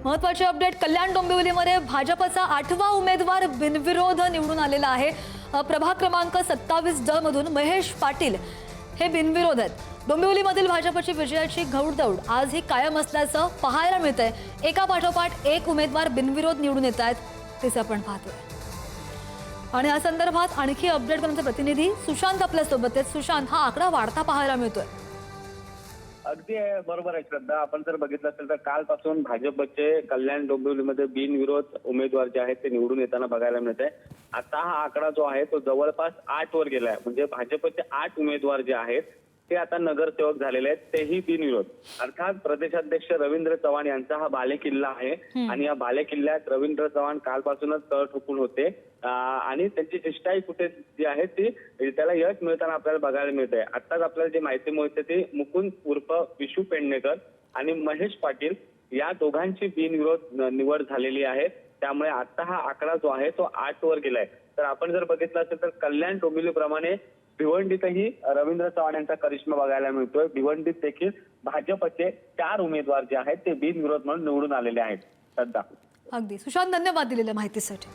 महत्त्वाची अपडेट कल्याण डोंबिवलीमध्ये भाजपचा 8वा उमेदवार बिनविरोध निवडून आलेला आहे। प्रभाग क्रमांक 27 मधून महेश पाटील हे बिनविरोध आहेत। डोंबिवलीमधील भाजपची विजयाची घौडदौड आज ही कायम असल्याचं पाहायला मिळतंय। एका पाठोपाठ एक उमेदवार बिनविरोध निवडून येत आहेत तेच आपण पाहतोय। आणि या संदर्भात आणखी अपडेट करण्याचे प्रतिनिधी सुशांत आपल्या सोबत आहेत। सुशांत, हा आकडा वाढता पाहायला मिळतोय। अगदी बरोबर आहे श्रद्धा, आपण जर बघितलं असेल तर कालपासून भाजपचे कल्याण डोंबिवलीमध्ये बिनविरोध उमेदवार जे आहेत ते निवडून येताना बघायला मिळत आहे। आता हा आकडा जो आहे तो जवळपास 8 वर गेलाय। म्हणजे भाजपचे 8 उमेदवार जे आहेत ते आता नगरसेवक झालेले आहेत, तेही बिनविरोध। अर्थात प्रदेशाध्यक्ष रवींद्र चव्हाण यांचा हा बालेकिल्ला आहे आणि या बालेकिल्ल्यात रवींद्र चव्हाण कालपासूनच तळ ठोकून होते आणि त्यांची शिष्टाई कुठे जी आहे ती त्याला यश मिळताना आपल्याला बघायला मिळते। आताच आपल्याला जी माहिती मिळते ती मुकुंद उर्फ विशू पेडणेकर आणि महेश पाटील या दोघांची बिनविरोध निवड झालेली आहे। त्यामुळे आता हा आकडा जो आहे तो 8 वर गेलाय। तर आपण जर बघितलं असेल तर कल्याण डोंबिवलीप्रमाणे भिवंडीतही रवींद्र चव्हाण यांचा करिश्मा बघायला मिळतोय। भिवंडीत देखील भाजपचे 4 उमेदवार जे आहेत ते बिनविरोध म्हणून निवडून आलेले आहेत। सध्या अगदी सुशांत, धन्यवाद दिलेल्या माहितीसाठी।